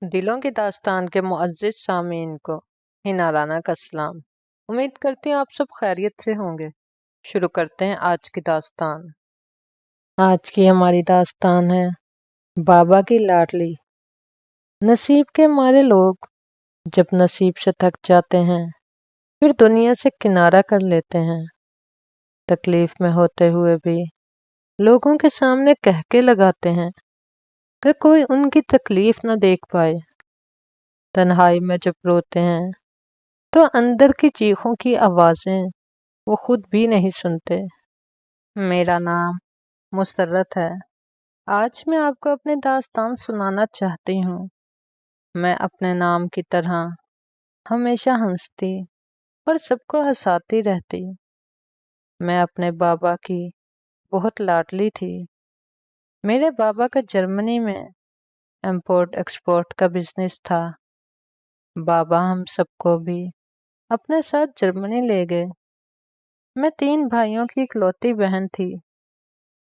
دلوں کی داستان کے معزز سامعین کو ہنارانہ کا سلام۔ امید کرتی ہوں آپ سب خیریت سے ہوں گے۔ شروع کرتے ہیں آج کی داستان۔ آج کی ہماری داستان ہے بابا کی لاڈلی۔ نصیب کے مارے لوگ جب نصیب سے تھک جاتے ہیں پھر دنیا سے کنارہ کر لیتے ہیں۔ تکلیف میں ہوتے ہوئے بھی لوگوں کے سامنے کہکے لگاتے ہیں کہ کوئی ان کی تکلیف نہ دیکھ پائے۔ تنہائی میں جب روتے ہیں تو اندر کی چیخوں کی آوازیں وہ خود بھی نہیں سنتے۔ میرا نام مسرت ہے۔ آج میں آپ کو اپنی داستان سنانا چاہتی ہوں۔ میں اپنے نام کی طرح ہمیشہ ہنستی اور سب کو ہنساتی رہتی۔ میں اپنے بابا کی بہت لاڈلی تھی۔ میرے بابا کا جرمنی میں امپورٹ ایکسپورٹ کا بزنس تھا۔ بابا ہم سب کو بھی اپنے ساتھ جرمنی لے گئے۔ میں 3 بھائیوں کی اکلوتی بہن تھی۔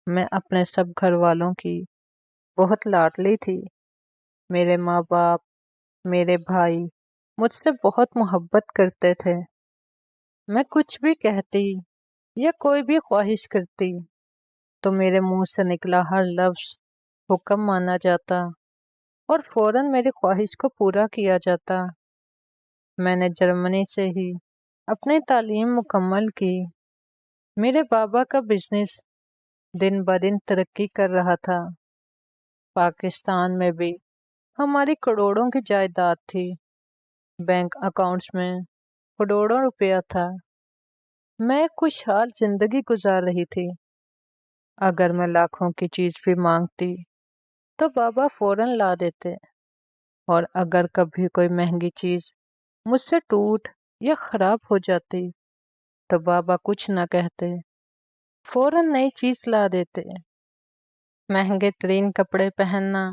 میں اپنے سب گھر والوں کی بہت لاڈلی تھی۔ میرے ماں باپ، میرے بھائی مجھ سے بہت محبت کرتے تھے۔ میں کچھ بھی کہتی یا کوئی بھی خواہش کرتی تو میرے منہ سے نکلا ہر لفظ حکم مانا جاتا اور فوراً میری خواہش کو پورا کیا جاتا۔ میں نے جرمنی سے ہی اپنی تعلیم مکمل کی۔ میرے بابا کا بزنس دن بدن ترقی کر رہا تھا۔ پاکستان میں بھی ہماری کروڑوں کی جائیداد تھی۔ بینک اکاؤنٹس میں کروڑوں روپیہ تھا۔ میں ایک خوشحال زندگی گزار رہی تھی۔ اگر میں لاکھوں کی چیز بھی مانگتی تو بابا فوراً لا دیتے، اور اگر کبھی کوئی مہنگی چیز مجھ سے ٹوٹ یا خراب ہو جاتی تو بابا کچھ نہ کہتے، فوراً نئی چیز لا دیتے۔ مہنگے ترین کپڑے پہننا،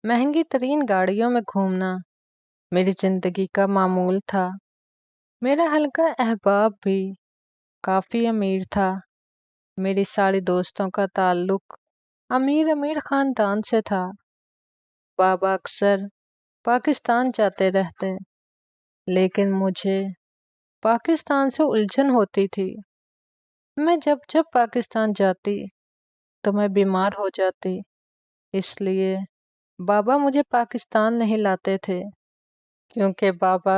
مہنگی ترین گاڑیوں میں گھومنا میری زندگی کا معمول تھا۔ میرا حلقہ احباب بھی کافی امیر تھا۔ میری ساری دوستوں کا تعلق امیر خاندان سے تھا۔ بابا اکثر پاکستان جاتے رہتے، لیکن مجھے پاکستان سے الجھن ہوتی تھی۔ میں جب پاکستان جاتی تو میں بیمار ہو جاتی، اس لیے بابا مجھے پاکستان نہیں لاتے تھے، کیونکہ بابا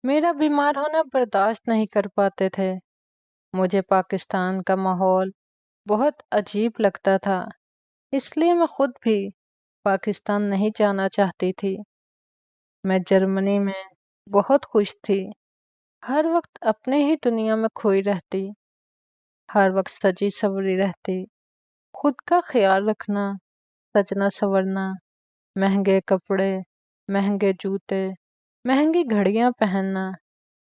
میرا بیمار ہونا برداشت نہیں کر پاتے تھے۔ مجھے پاکستان کا ماحول بہت عجیب لگتا تھا، اس لیے میں خود بھی پاکستان نہیں جانا چاہتی تھی۔ میں جرمنی میں بہت خوش تھی، ہر وقت اپنے ہی دنیا میں کھوئی رہتی، ہر وقت سجی سوری رہتی۔ خود کا خیال رکھنا، سجنا سورنا، مہنگے کپڑے، مہنگے جوتے، مہنگی گھڑیاں پہننا،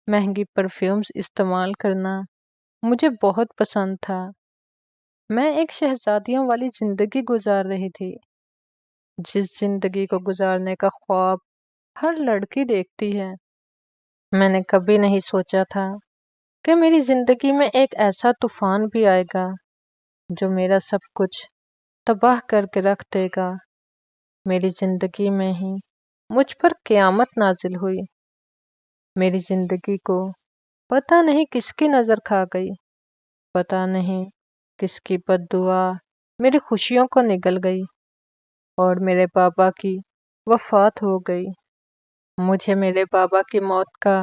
مہنگی پرفیومز استعمال کرنا مجھے بہت پسند تھا۔ میں ایک شہزادیوں والی زندگی گزار رہی تھی، جس زندگی کو گزارنے کا خواب ہر لڑکی دیکھتی ہے۔ میں نے کبھی نہیں سوچا تھا کہ میری زندگی میں ایک ایسا طوفان بھی آئے گا جو میرا سب کچھ تباہ کر کے رکھ دے گا۔ میری زندگی میں ہی مجھ پر قیامت نازل ہوئی۔ میری زندگی کو پتہ نہیں کس کی نظر کھا گئی، پتہ نہیں کس کی بد دعا میری خوشیوں کو نگل گئی، اور میرے بابا کی وفات ہو گئی۔ مجھے میرے بابا کی موت کا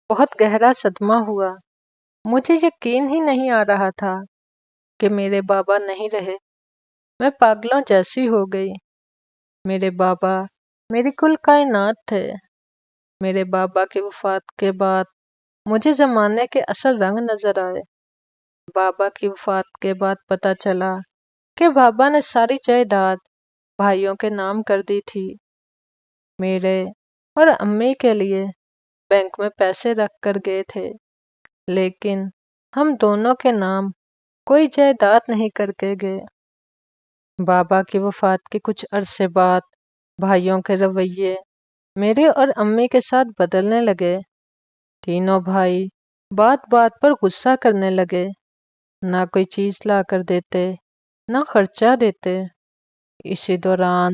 بہت گہرا صدمہ ہوا۔ مجھے یقین ہی نہیں آ رہا تھا کہ میرے بابا نہیں رہے۔ میں پاگلوں جیسی ہو گئی۔ میرے بابا میری کل کائنات تھے۔ میرے بابا کی وفات کے بعد مجھے زمانے کے اصل رنگ نظر آئے۔ بابا کی وفات کے بعد پتہ چلا کہ بابا نے ساری جائیداد بھائیوں کے نام کر دی تھی۔ میرے اور امی کے لیے بینک میں پیسے رکھ کر گئے تھے، لیکن ہم دونوں کے نام کوئی جائیداد نہیں کر کے گئے۔ بابا کی وفات کے کچھ عرصے بعد بھائیوں کے رویے میرے اور امی کے ساتھ بدلنے لگے۔ تینوں بھائی بات بات پر غصہ کرنے لگے، نہ کوئی چیز لا کر دیتے، نہ خرچہ دیتے۔ اسی دوران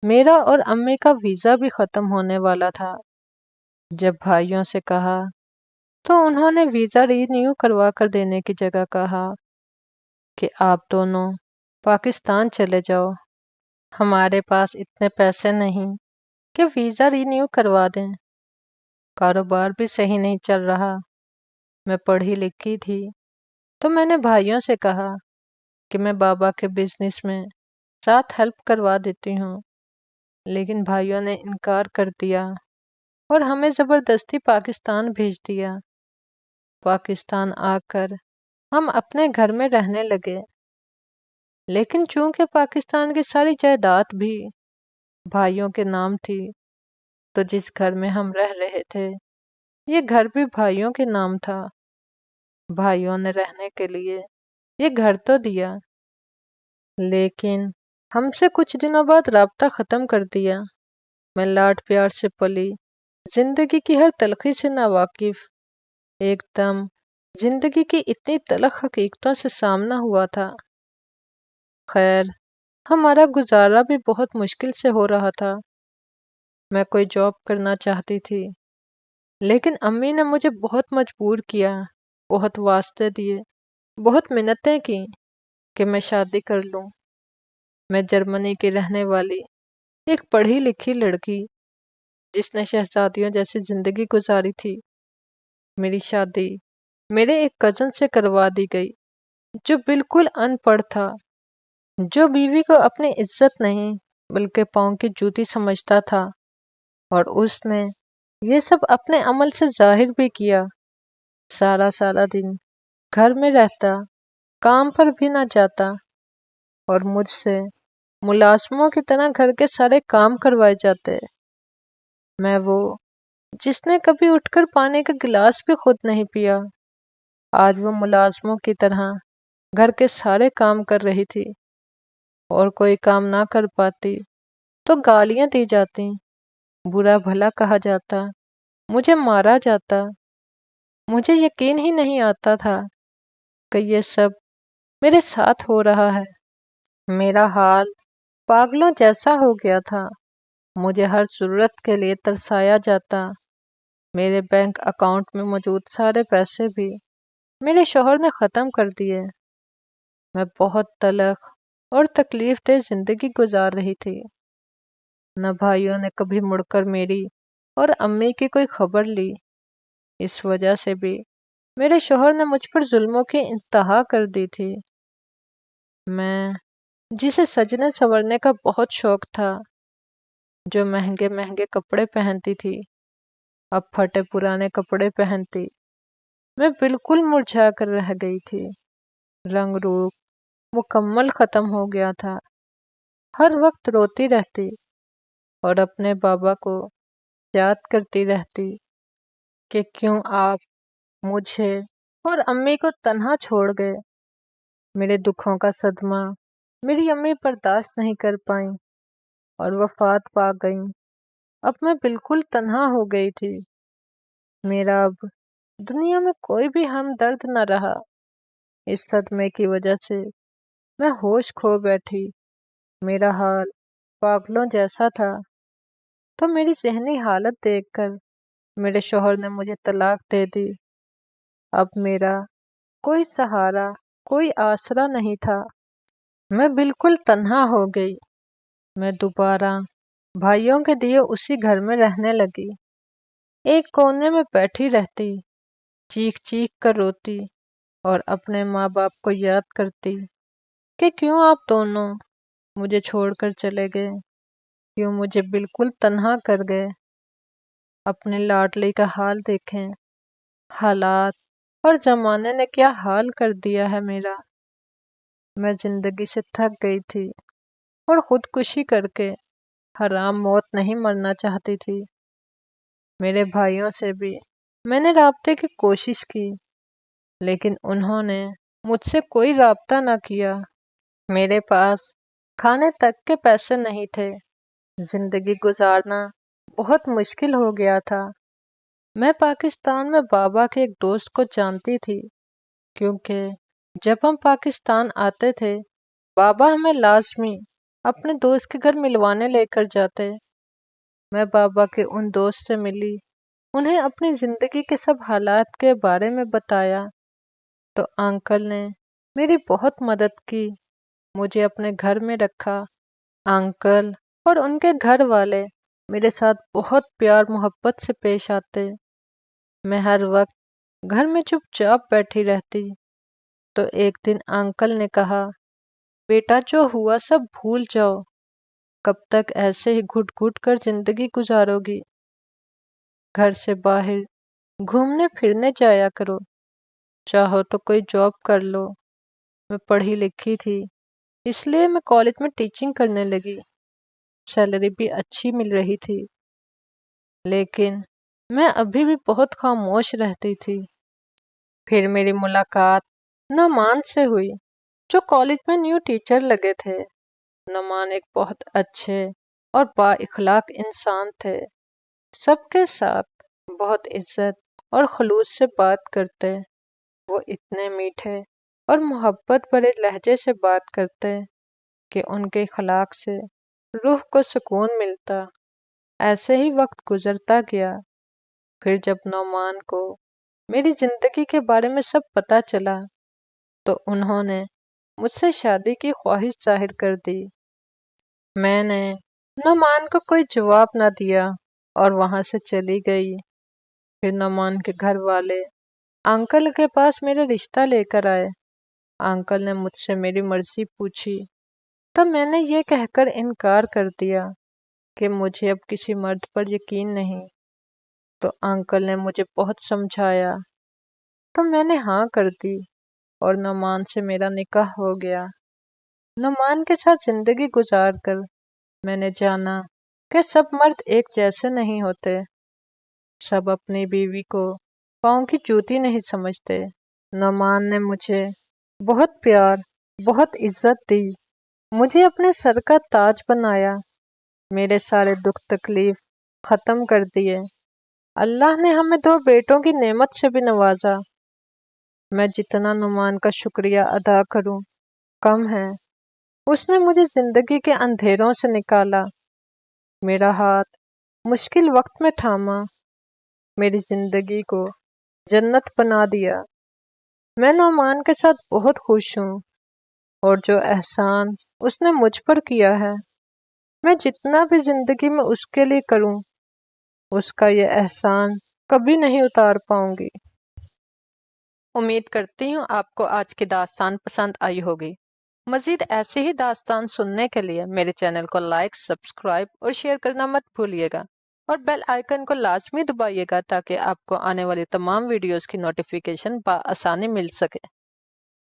میرا اور امی کا ویزا بھی ختم ہونے والا تھا۔ جب بھائیوں سے کہا تو انہوں نے ویزا رینیو کروا کر دینے کی جگہ کہا کہ آپ دونوں پاکستان چلے جاؤ، ہمارے پاس اتنے پیسے نہیں کہ ویزا رینیو کروا دیں، کاروبار بھی صحیح نہیں چل رہا۔ میں پڑھی لکھی تھی تو میں نے بھائیوں سے کہا کہ میں بابا کے بزنس میں ساتھ ہیلپ کروا دیتی ہوں، لیکن بھائیوں نے انکار کر دیا اور ہمیں زبردستی پاکستان بھیج دیا۔ پاکستان آ کر ہم اپنے گھر میں رہنے لگے، لیکن چونکہ پاکستان کی ساری جائیداد بھی بھائیوں کے نام تھی، تو جس گھر میں ہم رہ رہے تھے یہ گھر بھی بھائیوں کے نام تھا۔ بھائیوں نے رہنے کے لیے یہ گھر تو دیا، لیکن ہم سے کچھ دنوں بعد رابطہ ختم کر دیا۔ میں لاڈ پیار سے پلی، زندگی کی ہر تلخی سے ناواقف، ایک دم زندگی کی اتنی تلخ حقیقتوں سے سامنا ہوا تھا۔ خیر، ہمارا گزارا بھی بہت مشکل سے ہو رہا تھا۔ میں کوئی جاب کرنا چاہتی تھی، لیکن امی نے مجھے بہت مجبور کیا، بہت واسطے دیے، بہت منتیں کی کہ میں شادی کر لوں۔ میں جرمنی کی رہنے والی ایک پڑھی لکھی لڑکی جس نے شہزادیوں جیسی زندگی گزاری تھی، میری شادی میرے ایک کزن سے کروا دی گئی جو بالکل ان پڑھ تھا، جو بیوی کو اپنی عزت نہیں بلکہ پاؤں کی جوتی سمجھتا تھا، اور اس نے یہ سب اپنے عمل سے ظاہر بھی کیا۔ سارا دن گھر میں رہتا، کام پر بھی نہ جاتا، اور مجھ سے ملازموں کی طرح گھر کے سارے کام کروائے جاتے۔ میں وہ جس نے کبھی اٹھ کر پانی کا گلاس بھی خود نہیں پیا، آج وہ ملازموں کی طرح گھر کے سارے کام کر رہی تھی، اور کوئی کام نہ کر پاتی تو گالیاں دی جاتی، برا بھلا کہا جاتا، مجھے مارا جاتا۔ مجھے یقین ہی نہیں آتا تھا کہ یہ سب میرے ساتھ ہو رہا ہے۔ میرا حال پاگلوں جیسا ہو گیا تھا، مجھے ہر ضرورت کے لیے ترسایا جاتا۔ میرے بینک اکاؤنٹ میں موجود سارے پیسے بھی میرے شوہر نے ختم کر دیے۔ میں بہت تلخ اور تکلیف دہ زندگی گزار رہی تھی۔ نہ بھائیوں نے کبھی مڑ کر میری اور امی کی کوئی خبر لی۔ اس وجہ سے بھی میرے شوہر نے مجھ پر ظلموں کی انتہا کر دی تھی۔ میں جسے سجنے سنورنے کا بہت شوق تھا، جو مہنگے مہنگے کپڑے پہنتی تھی، اب پھٹے پرانے کپڑے پہنتی۔ میں بالکل مرجھا کر رہ گئی تھی، رنگ روپ مکمل ختم ہو گیا تھا۔ ہر وقت روتی رہتی اور اپنے بابا کو یاد کرتی رہتی کہ کیوں آپ مجھے اور امی کو تنہا چھوڑ گئے۔ میرے دکھوں کا صدمہ میری امی برداشت نہیں کر پائیں اور وفات پا گئیں۔ اب میں بالکل تنہا ہو گئی تھی۔ میرا اب دنیا میں کوئی بھی ہمدرد نہ رہا۔ اس صدمے کی وجہ سے میں ہوش کھو بیٹھی۔ میرا حال پاگلوں جیسا تھا، تو میری ذہنی حالت دیکھ کر میرے شوہر نے مجھے طلاق دے دی۔ اب میرا کوئی سہارا، کوئی آسرا نہیں تھا۔ میں بالکل تنہا ہو گئی۔ میں دوبارہ بھائیوں کے دیے اسی گھر میں رہنے لگی۔ ایک کونے میں بیٹھی رہتی، چیخ چیخ کر روتی اور اپنے ماں باپ کو یاد کرتی کہ کیوں آپ دونوں مجھے چھوڑ کر چلے گئے، کیوں مجھے بالکل تنہا کر گئے۔ اپنے لاڈلی کا حال دیکھیں، حالات اور زمانے نے کیا حال کر دیا ہے میرا۔ میں زندگی سے تھک گئی تھی اور خودکشی کر کے حرام موت نہیں مرنا چاہتی تھی۔ میرے بھائیوں سے بھی میں نے رابطے کی کوشش کی، لیکن انہوں نے مجھ سے کوئی رابطہ نہ کیا۔ میرے پاس کھانے تک کے پیسے نہیں تھے، زندگی گزارنا بہت مشکل ہو گیا تھا۔ میں پاکستان میں بابا کے ایک دوست کو جانتی تھی، کیونکہ جب ہم پاکستان آتے تھے بابا ہمیں لازمی اپنے دوست کے گھر ملوانے لے کر جاتے۔ میں بابا کے ان دوست سے ملی، انہیں اپنی زندگی کے سب حالات کے بارے میں بتایا تو انکل نے میری بہت مدد کی، مجھے اپنے گھر میں رکھا۔ انکل اور ان کے گھر والے میرے ساتھ بہت پیار محبت سے پیش آتے۔ میں ہر وقت گھر میں چپ چاپ بیٹھی رہتی تو ایک دن انکل نے کہا، بیٹا جو ہوا سب بھول جاؤ، کب تک ایسے ہی گھٹ گھٹ کر زندگی گزارو گی؟ گھر سے باہر گھومنے پھرنے جایا کرو، چاہو تو کوئی جاب کر لو۔ میں پڑھی لکھی تھی، اس لیے میں کالج میں ٹیچنگ کرنے لگی، سیلری بھی اچھی مل رہی تھی، لیکن میں ابھی بھی بہت خاموش رہتی تھی۔ پھر میری ملاقات نعمان سے ہوئی، جو کالج میں نیو ٹیچر لگے تھے۔ نعمان ایک بہت اچھے اور با اخلاق انسان تھے، سب کے ساتھ بہت عزت اور خلوص سے بات کرتے۔ وہ اتنے میٹھے اور محبت بھرے لہجے سے بات کرتے کہ ان کے اخلاق سے روح کو سکون ملتا۔ ایسے ہی وقت گزرتا گیا۔ پھر جب نعمان کو میری زندگی کے بارے میں سب پتہ چلا تو انہوں نے مجھ سے شادی کی خواہش ظاہر کر دی۔ میں نے نعمان کو کوئی جواب نہ دیا اور وہاں سے چلی گئی۔ پھر نعمان کے گھر والے انکل کے پاس میرا رشتہ لے کر آئے۔ انکل نے مجھ سے میری مرضی پوچھی تو میں نے یہ کہہ کر انکار کر دیا کہ مجھے اب کسی مرد پر یقین نہیں۔ تو انکل نے مجھے بہت سمجھایا تو میں نے ہاں کر دی اور نعمان سے میرا نکاح ہو گیا۔ نعمان کے ساتھ زندگی گزار کر میں نے جانا کہ سب مرد ایک جیسے نہیں ہوتے، سب اپنی بیوی کو پاؤں کی جوتی نہیں سمجھتے۔ نعمان نے مجھے بہت پیار، بہت عزت دی، مجھے اپنے سر کا تاج بنایا، میرے سارے دکھ تکلیف ختم کر دیے۔ اللہ نے ہمیں 2 بیٹوں کی نعمت سے بھی نوازا۔ میں جتنا نعمان کا شکریہ ادا کروں کم ہے۔ اس نے مجھے زندگی کے اندھیروں سے نکالا، میرا ہاتھ مشکل وقت میں تھاما، میری زندگی کو جنت بنا دیا۔ میں نعمان کے ساتھ بہت خوش ہوں اور جو احسان اس نے مجھ پر کیا ہے، میں جتنا بھی زندگی میں اس کے لیے کروں، اس کا یہ احسان کبھی نہیں اتار پاؤں گی۔ امید کرتی ہوں آپ کو آج کی داستان پسند آئی ہوگی۔ مزید ایسے ہی داستان سننے کے لیے میرے چینل کو لائک، سبسکرائب اور شیئر کرنا مت بھولیے گا، اور بیل آئیکن کو لازمی دبائیے گا تاکہ آپ کو آنے والی تمام ویڈیوز کی نوٹیفیکیشن بآسانی مل سکے۔